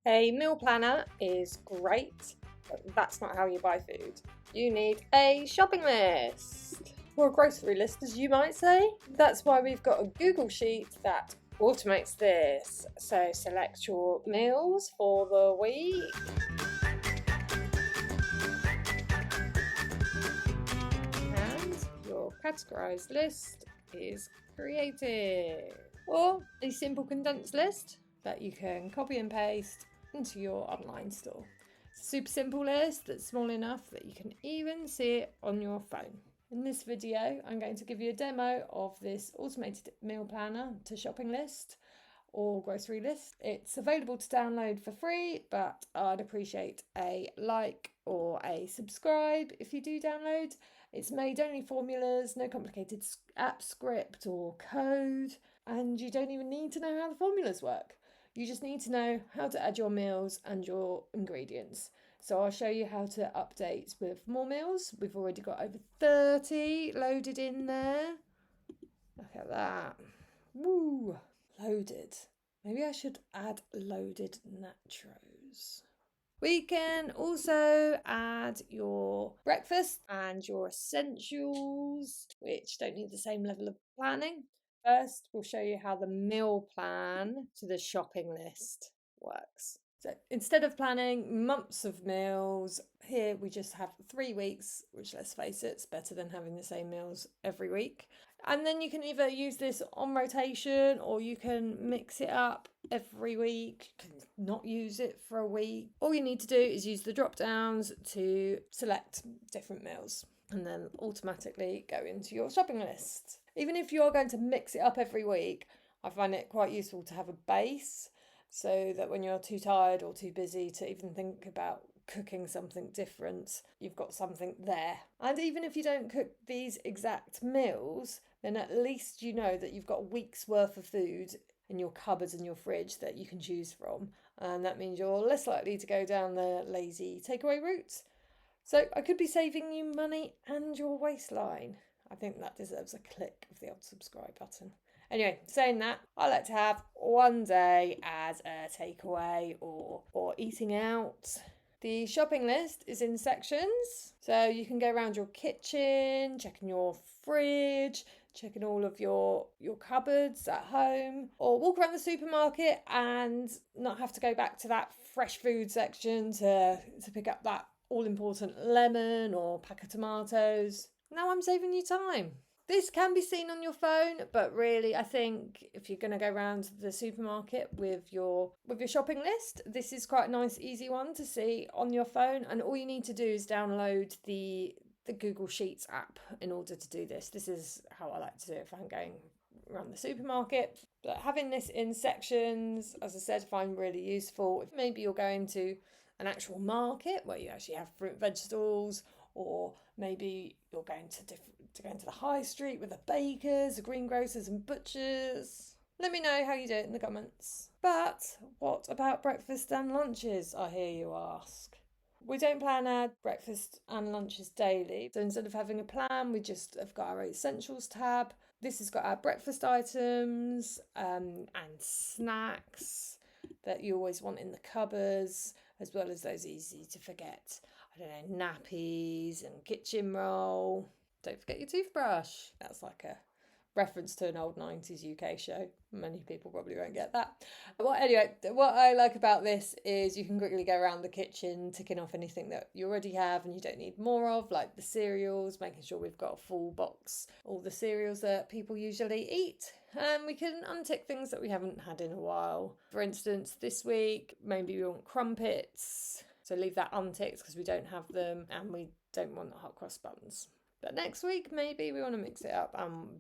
A meal planner is great, but that's not how you buy food. You need a shopping list, or a grocery list as you might say. That's why we've got a Google Sheet that automates this. So select your meals for the week. And your categorized list is created. Or a simple condensed list that you can copy and paste into your online store. It's a super simple list that's small enough that you can even see it on your phone. In this video, I'm going to give you a demo of this automated meal planner to shopping list or grocery list. It's available to download for free, but I'd appreciate a like or a subscribe if you do download. It's made only formulas, no complicated app script or code, and you don't even need to know how the formulas work. You just need to know how to add your meals and your ingredients. So I'll show you how to update with more meals. We've already got over 30 loaded in there. Look at that. Woo! Loaded. Maybe I should add loaded nachos. We can also add your breakfast and your essentials, which don't need the same level of planning. First, we'll show you how the meal plan to the shopping list works. So instead of planning months of meals, here we just have 3 weeks, which, let's face it, it's better than having the same meals every week. And then you can either use this on rotation or you can mix it up every week. You can not use it for a week. All you need to do is use the drop downs to select different meals and then automatically go into your shopping list. Even if you're going to mix it up every week, I find it quite useful to have a base so that when you're too tired or too busy to even think about cooking something different, you've got something there. And even if you don't cook these exact meals, then at least you know that you've got a week's worth of food in your cupboards and your fridge that you can choose from. And that means you're less likely to go down the lazy takeaway route. So I could be saving you money and your waistline. I think that deserves a click of the old subscribe button. Anyway, saying that, I like to have one day as a takeaway or eating out. The shopping list is in sections, so you can go around your kitchen, checking your fridge, checking all of your cupboards at home, or walk around the supermarket and not have to go back to that fresh food section to pick up that all-important lemon or pack of tomatoes. Now I'm saving you time. This can be seen on your phone, but really I think if you're going to go around the supermarket with your shopping list, this is quite a nice easy one to see on your phone, and all you need to do is download the Google Sheets app in order to do this. This is how I like to do it if I'm going around the supermarket. But having this in sections, as I said, I find really useful. If maybe you're going to an actual market where you actually have fruit and vegetables, or maybe you're going to go into the high street with the bakers, the greengrocers and butchers. Let me know how you do it in the comments. But what about breakfast and lunches, I hear you ask? We don't plan our breakfast and lunches daily. So instead of having a plan, we just have got our essentials tab. This has got our breakfast items and snacks that you always want in the cupboards, as well as those easy to forget. I don't know, nappies and kitchen roll. Don't forget your toothbrush. That's like a reference to an old 90s UK show. Many people probably won't get that. Well, anyway, what I like about this is you can quickly go around the kitchen, ticking off anything that you already have and you don't need more of, like the cereals, making sure we've got a full box, all the cereals that people usually eat. And we can untick things that we haven't had in a while. For instance, this week, maybe we want crumpets. So leave that unticked because we don't have them and we don't want the hot cross buns. But next week, maybe we want to mix it up and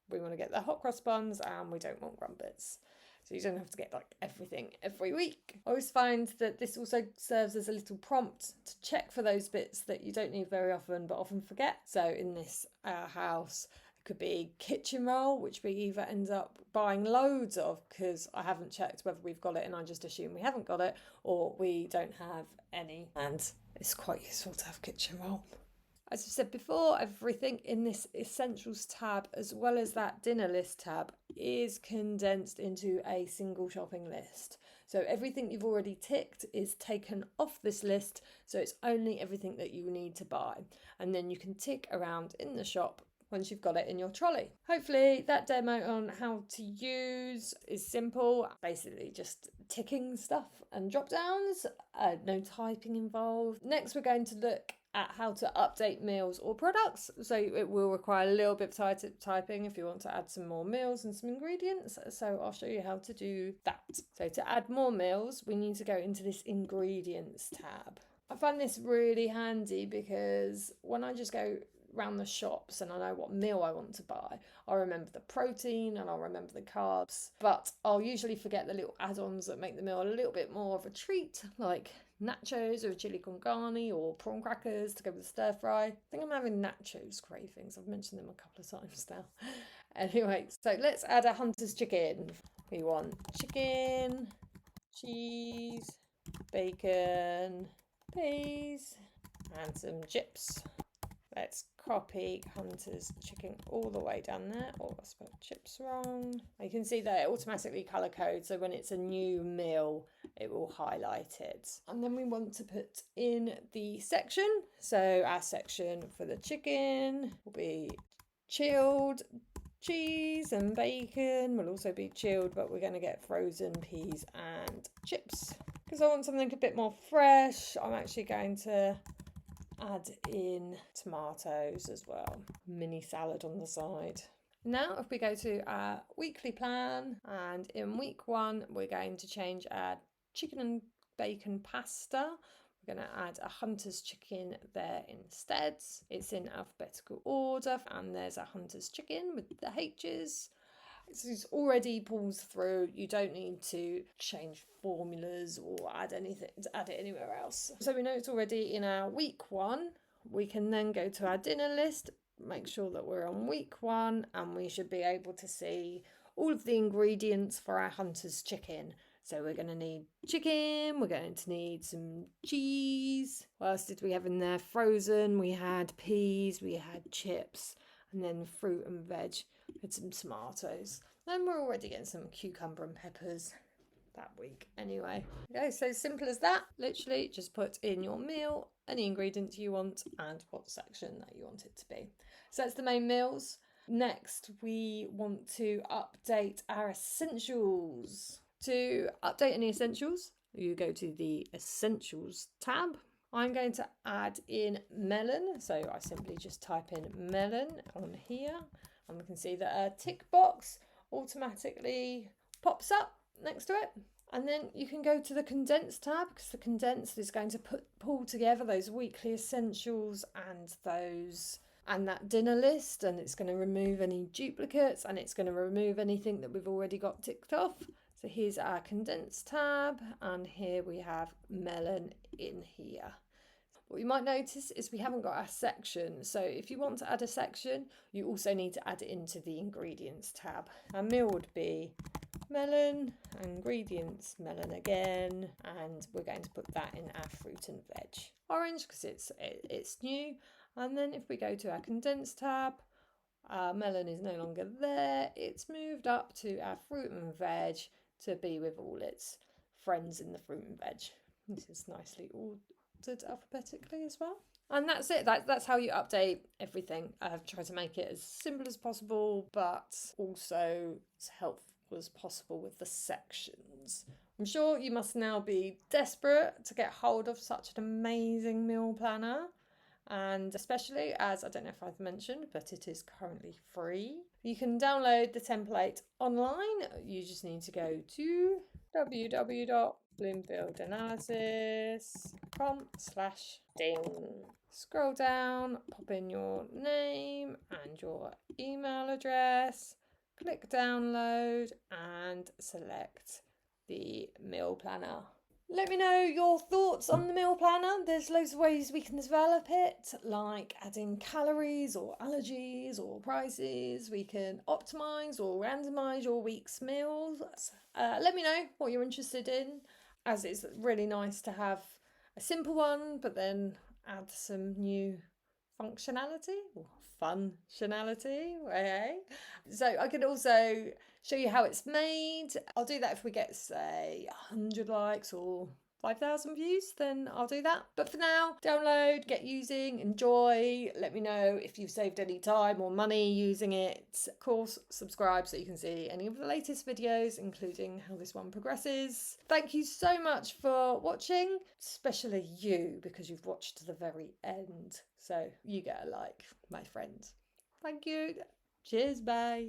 we want to get the hot cross buns and we don't want crumpets. So you don't have to get like everything every week. I always find that this also serves as a little prompt to check for those bits that you don't need very often but often forget. So in this house, it could be kitchen roll, which we either end up buying loads of because I haven't checked whether we've got it and I just assume we haven't got it, or we don't have any. And it's quite useful to have kitchen roll. As I said before, everything in this Essentials tab, as well as that Dinner List tab, is condensed into a single shopping list. So everything you've already ticked is taken off this list. So it's only everything that you need to buy. And then you can tick around in the shop once you've got it in your trolley. Hopefully that demo on how to use is simple. Basically just ticking stuff and drop downs, no typing involved. Next we're going to look at how to update meals or products. So it will require a little bit of typing if you want to add some more meals and some ingredients. So I'll show you how to do that. So to add more meals, we need to go into this ingredients tab. I find this really handy because when I just go around the shops and I know what meal I want to buy, I'll remember the protein and I'll remember the carbs, but I'll usually forget the little add-ons that make the meal a little bit more of a treat, like nachos or chili con carne or prawn crackers to go with the stir fry. I think I'm having nachos cravings. I've mentioned them a couple of times now. Anyway, so let's add a hunter's chicken. We want chicken, cheese, bacon, peas, and some chips. Let's copy Hunter's chicken all the way down there. Oh, I spelled chips wrong. You can see that it automatically colour codes, so when it's a new meal, it will highlight it. And then we want to put in the section. So our section for the chicken will be chilled cheese and bacon. Will also be chilled, but we're going to get frozen peas and chips. Because I want something a bit more fresh, I'm actually going to add in tomatoes as well. Mini salad on the side. Now if we go to our weekly plan, and in week 1 we're going to change our chicken and bacon pasta. We're going to add a hunter's chicken there instead. It's in alphabetical order and there's a hunter's chicken with the H's. It's already pulls through. You don't need to change formulas or add anything to add it anywhere else. So we know it's already in our week 1. We can then go to our dinner list, make sure that we're on week 1, and we should be able to see all of the ingredients for our hunter's chicken. So we're going to need chicken, we're going to need some cheese. What else did we have in there? Frozen, we had peas, we had chips, and then fruit and veg with some tomatoes. And we're already getting some cucumber and peppers that week anyway. Okay, so simple as that. Literally just put in your meal, any ingredients you want, and what section that you want it to be. So that's the main meals. Next, we want to update our essentials. To update any essentials, you go to the Essentials tab. I'm going to add in melon, so I simply just type in melon on here, and we can see that a tick box automatically pops up next to it. And then you can go to the condensed tab, because the condensed is going to pull together those weekly essentials and that dinner list, and it's going to remove any duplicates, and it's going to remove anything that we've already got ticked off. So here's our condensed tab, and here we have melon in here. What you might notice is we haven't got our section. So if you want to add a section, you also need to add it into the ingredients tab. Our meal would be melon, ingredients, melon again, and we're going to put that in our fruit and veg. Orange, because it's new. And then if we go to our condensed tab, melon is no longer there. It's moved up to our fruit and veg to be with all its friends in the fruit and veg. This is nicely ordered alphabetically as well. And that's it. That's how you update everything. I've tried to make it as simple as possible, but also as helpful as possible with the sections. I'm sure you must now be desperate to get hold of such an amazing meal planner. And especially as, I don't know if I've mentioned, but it is currently free. You can download the template online. You just need to go to www.bloomfieldanalysis.com/ding. Scroll down, pop in your name and your email address, click download and select the meal planner. Let me know your thoughts on the meal planner. There's loads of ways we can develop it, like adding calories or allergies or prices. We can optimise or randomise your week's meals. Let me know what you're interested in, as it's really nice to have a simple one, but then add some new functionality or functionality. Okay? So I could also show you how it's made. I'll do that if we get, say, 100 likes or 5,000 views, then I'll do that. But for now, download, get using, enjoy. Let me know if you've saved any time or money using it. Of course, subscribe so you can see any of the latest videos, including how this one progresses. Thank you so much for watching, especially you, because you've watched to the very end. So you get a like, my friend. Thank you. Cheers, bye.